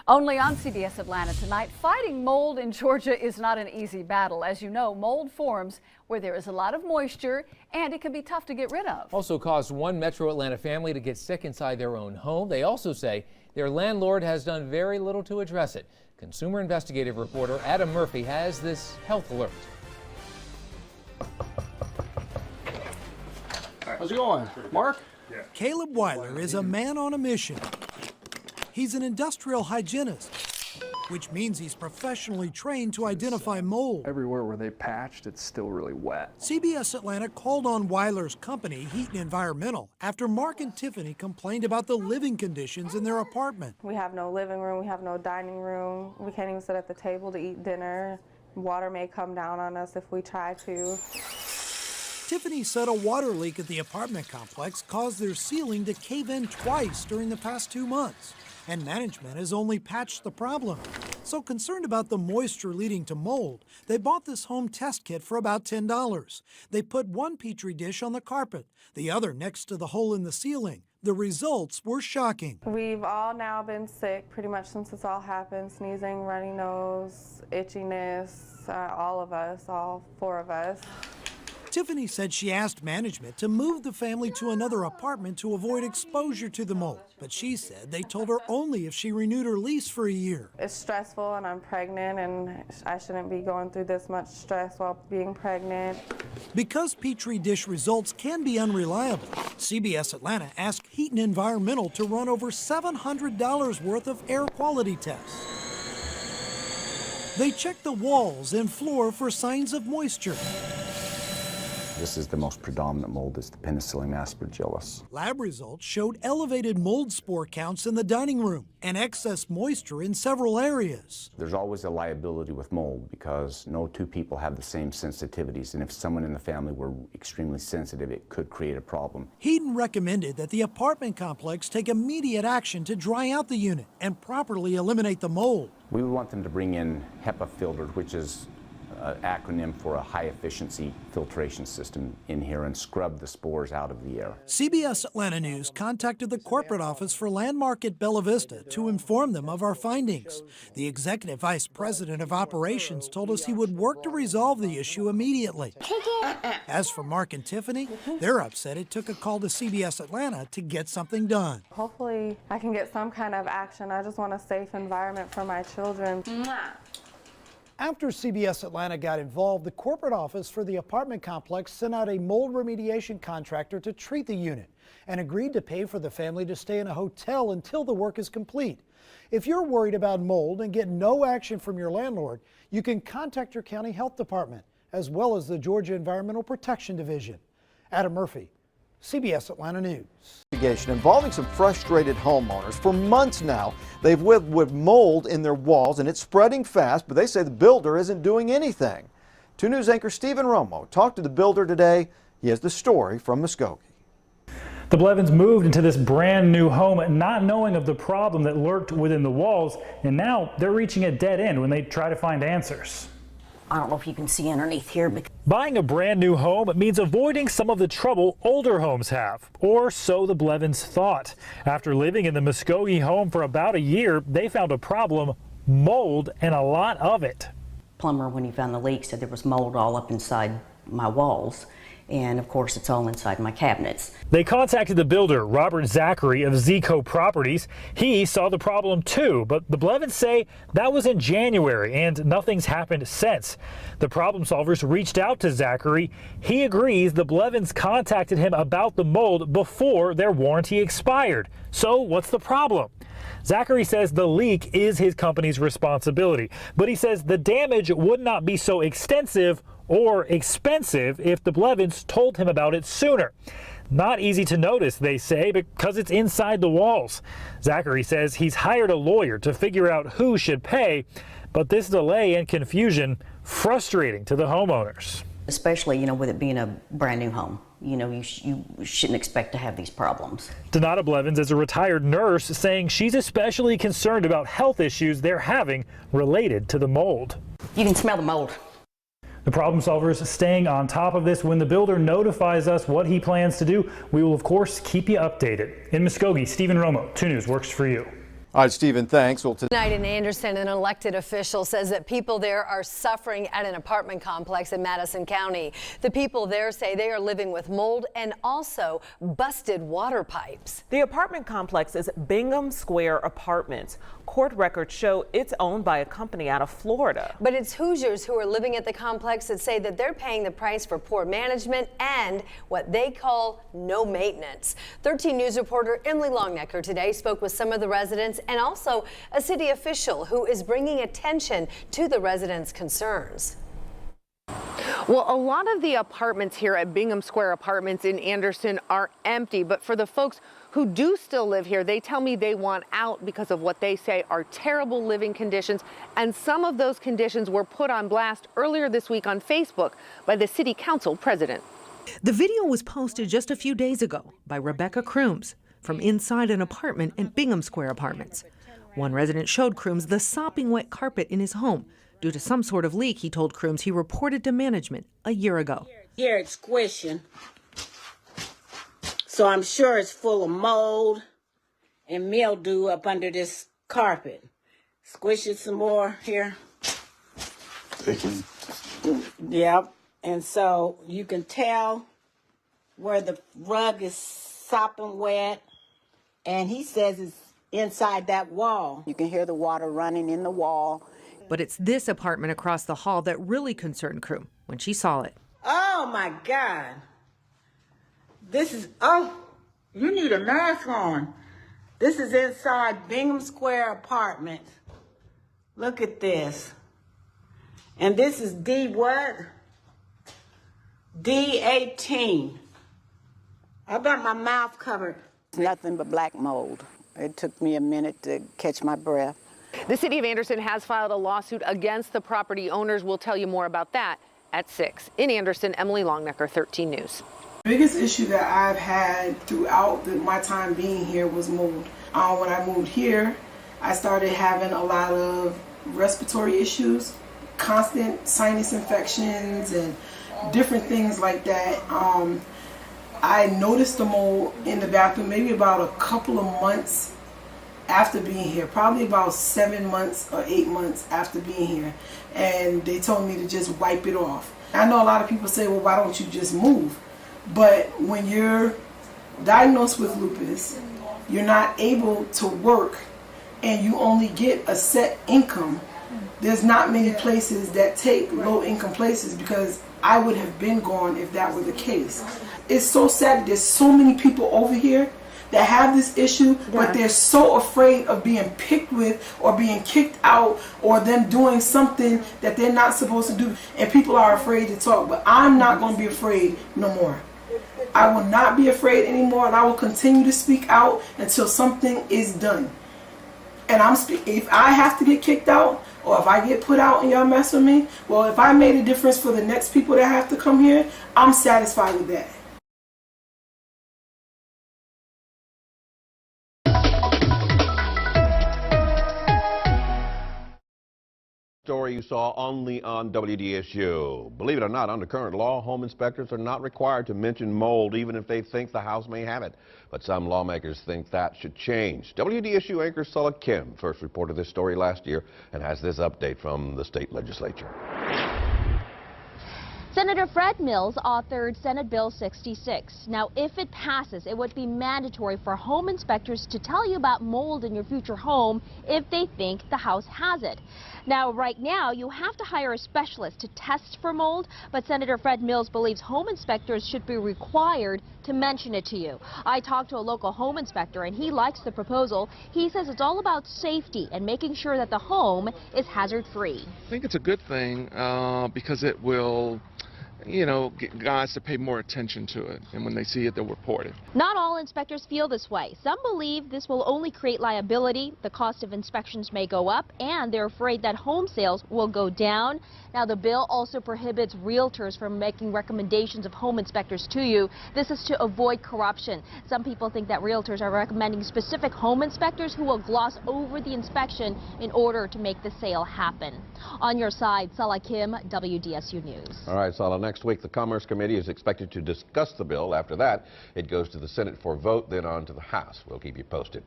Only on CBS Atlanta tonight, fighting mold in Georgia is not an easy battle. As you know, mold forms where there is a lot of moisture and it can be tough to get rid of. Also caused one Metro Atlanta family to get sick inside their own home. They also say their landlord has done very little to address it. Consumer investigative reporter Adam Murphy has this health alert. How's it going, Mark? Yeah. Caleb Weiler is a man on a mission. He's an industrial hygienist, which means he's professionally trained to identify mold. Everywhere where they patched, it's still really wet. CBS Atlanta called on Weiler's company, Heat and Environmental, after Mark and Tiffany complained about the living conditions in their apartment. We have no living room, we have no dining room, we can't even sit at the table to eat dinner. Water may come down on us if we try to. Tiffany said a water leak at the apartment complex caused their ceiling to cave in twice during the past 2 months. And management has only patched the problem. So concerned about the moisture leading to mold, they bought this home test kit for about $10. They put one petri dish on the carpet, the other next to the hole in the ceiling. The results were shocking. We've all now been sick pretty much since this all happened. Sneezing, runny nose, itchiness, all of us, all 4 of us. Tiffany said she asked management to move the family to another apartment to avoid exposure to the mold. But she said they told her only if she renewed her lease for a year. It's stressful and I'm pregnant and I shouldn't be going through this much stress while being pregnant. Because petri dish results can be unreliable, CBS Atlanta asked Heat and Environmental to run over $700 worth of air quality tests. They checked the walls and floor for signs of moisture. This is the most predominant mold, is the Penicillium aspergillus. Lab results showed elevated mold spore counts in the dining room and excess moisture in several areas. There's always a liability with mold because no 2 people have the same sensitivities, and if someone in the family were extremely sensitive, it could create a problem. Heaton recommended that the apartment complex take immediate action to dry out the unit and properly eliminate the mold. We would want them to bring in HEPA filters, which is an acronym for a high-efficiency filtration system in here, and scrub the spores out of the air. CBS Atlanta News contacted the corporate office for Landmark at Bella Vista to inform them of our findings. The executive vice president of operations told us he would work to resolve the issue immediately. As for Mark and Tiffany, they're upset it took a call to CBS Atlanta to get something done. Hopefully I can get some kind of action. I just want a safe environment for my children. After CBS Atlanta got involved, the corporate office for the apartment complex sent out a mold remediation contractor to treat the unit and agreed to pay for the family to stay in a hotel until the work is complete. If you're worried about mold and get no action from your landlord, you can contact your county health department as well as the Georgia Environmental Protection Division. Adam Murphy, CBS Atlanta News. Involving some frustrated homeowners. For months now, they've lived with mold in their walls and it's spreading fast, but they say the builder isn't doing anything. 2 News anchor Stephen Romo talked to the builder today. He has the story from Muskogee. The Blevins moved into this brand new home not knowing of the problem that lurked within the walls, and now they're reaching a dead end when they try to find answers. I don't know if you can see underneath here. Buying a brand new home means avoiding some of the trouble older homes have, or so the Blevins thought. After living in the Muskogee home for about a year, they found a problem, mold, and a lot of it. Plumber, when he found the leak, said there was mold all up inside my walls. And of course, it's all inside my cabinets. They contacted the builder, Robert Zachary of Zico Properties. He saw the problem too, but the Blevins say that was in January and nothing's happened since. The problem solvers reached out to Zachary. He agrees the Blevins contacted him about the mold before their warranty expired. So what's the problem? Zachary says the leak is his company's responsibility, but he says the damage would not be so extensive or expensive if the Blevins told him about it sooner. Not easy to notice, they say, because it's inside the walls. Zachary says he's hired a lawyer to figure out who should pay, but this delay and confusion frustrating to the homeowners. Especially, with it being a brand new home. You shouldn't expect to have these problems. Donata Blevins is a retired nurse saying she's especially concerned about health issues they're having related to the mold. You can smell the mold. The problem solvers staying on top of this. When the builder notifies us what he plans to do, we will of course keep you updated. In Muskogee, Stephen Romo, 2 News works for you. All right, Stephen, thanks. Well, Tonight in Anderson, an elected official says that people there are suffering at an apartment complex in Madison County. The people there say they are living with mold and also busted water pipes. The apartment complex is Bingham Square Apartments. Court records show it's owned by a company out of Florida. But it's Hoosiers who are living at the complex that say that they're paying the price for poor management and what they call no maintenance. 13 News reporter Emily Longnecker today spoke with some of the residents and also a city official who is bringing attention to the residents' concerns. Well, a lot of the apartments here at Bingham Square Apartments in Anderson are empty, but for the folks who do still live here, they tell me they want out because of what they say are terrible living conditions, and some of those conditions were put on blast earlier this week on Facebook by the city council president. The video was posted just a few days ago by Rebecca Crooms from inside an apartment at Bingham Square Apartments. One resident showed Crooms the sopping wet carpet in his home. Due to some sort of leak, he told Crooms he reported to management a year ago. Here it's squishing, so I'm sure it's full of mold and mildew up under this carpet. Squish it some more here. Yep, and so you can tell where the rug is sopping wet, and he says it's inside that wall. You can hear the water running in the wall. But it's this apartment across the hall that really concerned Croom when she saw it. Oh my God. This is, oh, you need a mask on. This is inside Bingham Square Apartments. Look at this. And this is D what? D18. I got my mouth covered. It's nothing but black mold. It took me a minute to catch my breath. The city of Anderson has filed a lawsuit against the property owners. We'll tell you more about that at 6. In Anderson, Emily Longnecker, 13 News. The biggest issue that I've had throughout my time being here was mold. When I moved here, I started having a lot of respiratory issues, constant sinus infections and different things like that. I noticed the mold in the bathroom maybe about a couple of months after being here, probably about 7 months or 8 months after being here, and they told me to just wipe it off. I know a lot of people say, well, why don't you just move? But when you're diagnosed with lupus, you're not able to work and you only get a set income. There's not many places that take low income places, because I would have been gone if that were the case. It's so sad. There's so many people over here that have this issue, but they're so afraid of being picked with or being kicked out or them doing something that they're not supposed to do. And people are afraid to talk, but I'm not going to be afraid no more. I will not be afraid anymore, and I will continue to speak out until something is done. And if I have to get kicked out or if I get put out and y'all mess with me, well, if I made a difference for the next people that have to come here, I'm satisfied with that. Story you saw only on WDSU. Believe it or not, under current law, home inspectors are not required to mention mold even if they think the house may have it. But some lawmakers think that should change. WDSU anchor Sulla Kim first reported this story last year and has this update from the state legislature. Senator Fred Mills authored Senate Bill 66. Now, if it passes, it would be mandatory for home inspectors to tell you about mold in your future home if they think the house has it. Now, right now, you have to hire a specialist to test for mold, but Senator Fred Mills believes home inspectors should be required to mention it to you. I talked to a local home inspector, and he likes the proposal. He says it's all about safety and making sure that the home is hazard-free. I think it's a good thing because it will, get guys to pay more attention to it, and when they see it, they'll report it. Not all inspectors feel this way. Some believe this will only create liability, the cost of inspections may go up, and they're afraid that home sales will go down. Now, the bill also prohibits realtors from making recommendations of home inspectors to you. This is to avoid corruption. Some people think that realtors are recommending specific home inspectors who will gloss over the inspection in order to make the sale happen. On your side, Sulla Kim, WDSU News. All right, Sulla, next week the Commerce Committee is expected to discuss the bill. After that, it goes to the Senate for vote, then on to the House. We'll keep you posted.